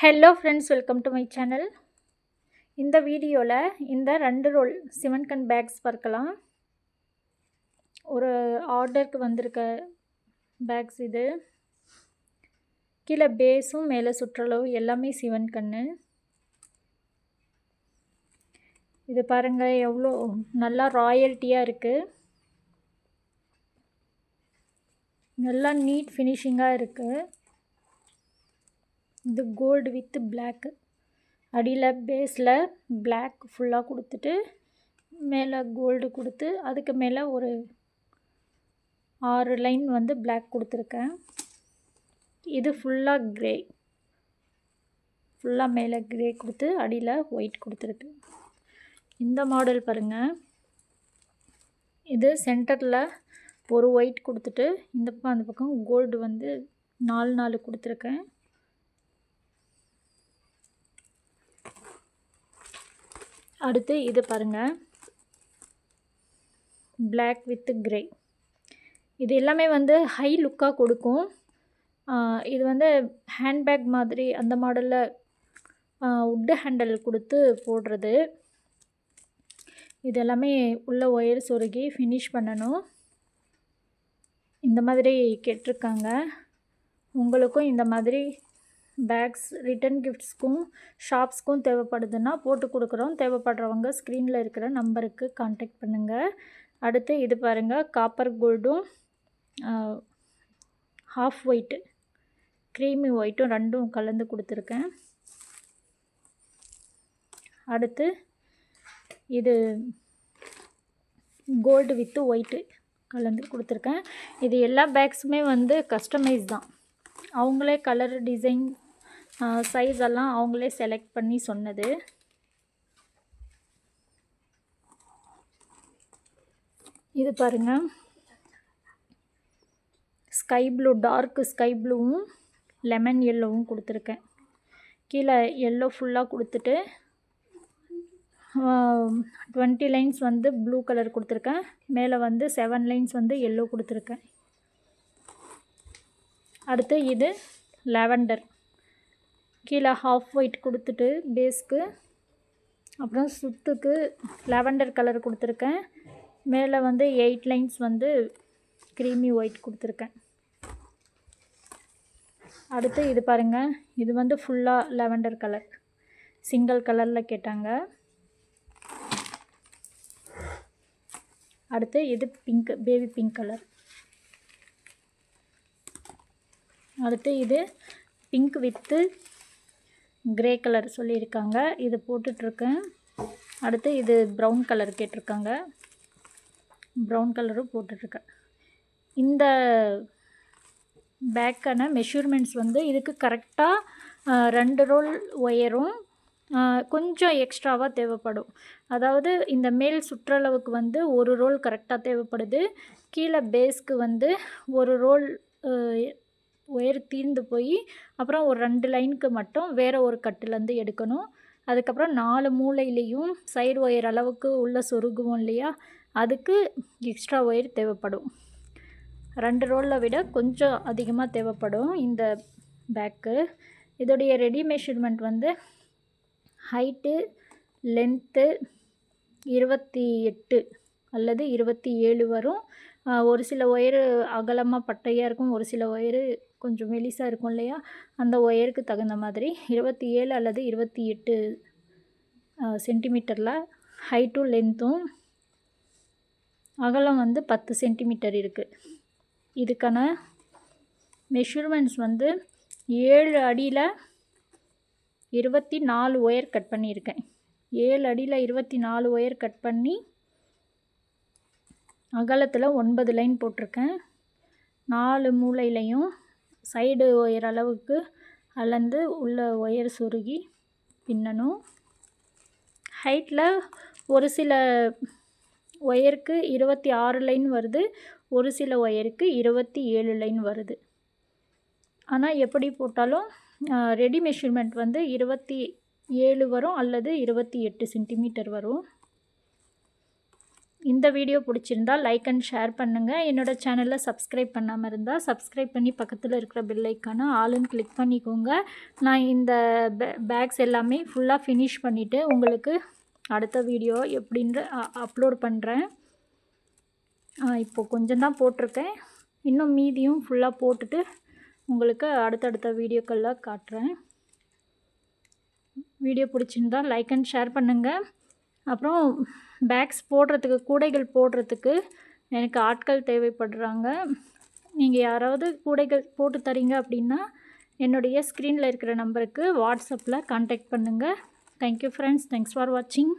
Hello friends, welcome to my channel. இந்த வீடியோவில் இந்த 2 ரோல் சிவன்கன் பேக்ஸ் பார்க்கலாம். ஒரு ஆர்டருக்கு வந்திருக்க பேக்ஸ் இது. கீழே பேஸும் மேலே சுற்றளவு எல்லாமே சிவன்கன்னு. இது பாருங்கள், எவ்வளோ நல்லா ராயல்ட்டியாக இருக்குது. நல்லா நீட் ஃபினிஷிங்காக இருக்குது. இது கோல்டு வித் பிளாக். அடியில் பேஸில் பிளாக் ஃபுல்லாக கொடுத்துட்டு மேலே கோல்டு கொடுத்து அதுக்கு மேலே ஒரு 6 லைன் வந்து பிளாக் கொடுத்துருக்கேன். இது ஃபுல்லாக க்ரே, ஃபுல்லாக மேலே க்ரே கொடுத்து அடியில் ஒயிட் கொடுத்துருக்கு. இந்த மாடல் பாருங்கள், இது சென்டரில் ஒரு ஒயிட் கொடுத்துட்டு இந்த பக்கம் அந்த பக்கம் கோல்டு வந்து 4 கொடுத்துருக்கேன். அடுத்து இது பாருங்கள், பிளாக் வித் க்ரே. இது எல்லாமே வந்து ஹை லுக்காக கொடுக்கும். இது வந்து ஹேண்ட்பேக் மாதிரி அந்த மாடலில் உட்டு ஹேண்டல் கொடுத்து போடுறது. இது எல்லாமே உள்ள ஒயர் சொருகி ஃபினிஷ் பண்ணணும். இந்த மாதிரி கேட்டிருக்காங்க. உங்களுக்கும் இந்த மாதிரி பேக்ஸ் ரிட்டன் கிஃப்ட்ஸ்க்கும் ஷாப்ஸ்க்கும் தேவைப்படுதுன்னா போட்டு கொடுக்குறோம். தேவைப்படுறவங்க ஸ்க்ரீனில் இருக்கிற நம்பருக்கு கான்டாக்ட் பண்ணுங்கள். அடுத்து இது பாருங்கள், காப்பர் கோல்டும் ஹாஃப் ஒயிட்டு க்ரீமி ஒயிட்டும் ரெண்டும் கலந்து கொடுத்துருக்கேன். அடுத்து இது கோல்டு வித்து ஒயிட்டு கலந்து கொடுத்துருக்கேன். இது எல்லா பேக்ஸுமே வந்து கஸ்டமைஸ் தான். அவங்களே கலர், டிசைன், சைஸ் எல்லாம் அவங்களே செலக்ட் பண்ணி சொன்னது. இது பாருங்கள், ஸ்கை ப்ளூ, டார்க் ஸ்கை ப்ளூவும் லெமன் எல்லோவும் கொடுத்துருக்கேன். கீழே எல்லோ ஃபுல்லாக கொடுத்துட்டு 20 லைன்ஸ் வந்து ப்ளூ கலர் கொடுத்துருக்கேன். மேலே வந்து 7 லைன்ஸ் வந்து எல்லோ கொடுத்துருக்கேன். அடுத்து இது லாவெண்டர், கீழே ஹாஃப் ஒயிட் கொடுத்துட்டு பேஸ்க்கு, அப்புறம் சுத்துக்கு லாவெண்டர் கலர் கொடுத்துருக்கேன். மேலே வந்து 8 லைன்ஸ் வந்து க்ரீமி ஒயிட் கொடுத்துருக்கேன். அடுத்து இது பாருங்கள், இது வந்து ஃபுல்லாக லாவெண்டர் கலர், சிங்கிள் கலரில் கேட்டாங்க. அடுத்து இது பிங்க், பேபி பிங்க் கலர். அடுத்து இது பிங்க் வித்து க்ரே கலர் சொல்லியிருக்காங்க, இது போட்டுட்ருக்கேன். அடுத்து இது ப்ரௌன் கலர் கேட்டிருக்காங்க, ப்ரௌன் கலரும் போட்டுட்ருக்கேன். இந்த பேக்கான மெஷர்மெண்ட்ஸ் வந்து இதுக்கு கரெக்டாக 2 ரோல் ஒயரும் கொஞ்சம் எக்ஸ்ட்ராவாக தேவைப்படும். அதாவது இந்த மேல் சுற்றளவுக்கு வந்து 1 ரோல் கரெக்டாக தேவைப்படுது. கீழே பேஸ்க்கு வந்து 1 ரோல் ஒயர் தீர்ந்து போய் அப்புறம் ஒரு 2 லைனுக்கு மட்டும் வேறு ஒரு கட்டுலேருந்து எடுக்கணும். அதுக்கப்புறம் 4 மூலையிலையும் சைடு ஒயர் அளவுக்கு உள்ளே சொருகுவோம் இல்லையா, அதுக்கு எக்ஸ்ட்ரா ஒயர் தேவைப்படும். 2 ரோலில் விட கொஞ்சம் அதிகமாக தேவைப்படும் இந்த பேக்கு. இதோடைய ரெடி மெஷர்மெண்ட் வந்து ஹைட்டு, லென்த்து 28 அல்லது 27 வரும். ஒரு சில ஒயரு அகலமாக பட்டையாக இருக்கும், ஒரு சில ஒயரு கொஞ்சம் மெலிசாக இருக்கும் இல்லையா, அந்த ஒயருக்கு தகுந்த மாதிரி 27 அல்லது 28 சென்டிமீட்டரில் ஹைட்டும் லென்த்தும். அகலம் வந்து 10 சென்டிமீட்டர் இருக்குது. இதுக்கான மெஷர்மெண்ட்ஸ் வந்து 7 அடியில் 24 ஒயர் கட் பண்ணியிருக்கேன். 7 அடியில் 24 ஒயர் கட் பண்ணி அகலத்தில் 9 லைன் போட்டிருக்கேன். 4 மூலையிலையும் சைடு ஒயர் அளவுக்கு அளந்து உள்ள ஒயர் சொருகி பின்னணும். ஹைட்டில் ஒரு சில ஒயருக்கு 26 லைன் வருது, ஒரு சில ஒயருக்கு 27 லைன் வருது. ஆனால் எப்படி போட்டாலும் ரெடி மெஷர்மெண்ட் வந்து 27 வரும் அல்லது 28 சென்டிமீட்டர் வரும். இந்த வீடியோ பிடிச்சிருந்தா லைக் அண்ட் ஷேர் பண்ணுங்கள். என்னோட சேனலில் சப்ஸ்கிரைப் பண்ணாமல் இருந்தால் சப்ஸ்கிரைப் பண்ணி பக்கத்தில் இருக்கிற பெல் ஐக்கானை ஆல்னு கிளிக் பண்ணிக்கோங்க. நான் இந்த பேக்ஸ் எல்லாமே ஃபுல்லாக ஃபினிஷ் பண்ணிவிட்டு உங்களுக்கு அடுத்த வீடியோ எப்படின்ற அப்லோட் பண்ணுறேன். இப்போது கொஞ்சம் தான் போட்டிருக்கேன். இன்னும் மீதியும் ஃபுல்லாக போட்டுட்டு உங்களுக்கு அடுத்தடுத்த வீடியோக்களில் காட்டுறேன். வீடியோ பிடிச்சிருந்தா லைக் அண்ட் ஷேர் பண்ணுங்கள். அப்புறம் பேக்ஸ் போடுறதுக்கு, கூடைகள் போடுறதுக்கு எனக்கு ஆட்கள் தேவைப்படுறாங்க. நீங்கள் யாராவது கூடைகள் போட்டு தரீங்க அப்படின்னா என்னுடைய ஸ்க்ரீனில் இருக்கிற நம்பருக்கு வாட்ஸ்அப்பில் கான்டாக்ட் பண்ணுங்கள். Thank you friends. தேங்க்ஸ் ஃபார் வாட்சிங்.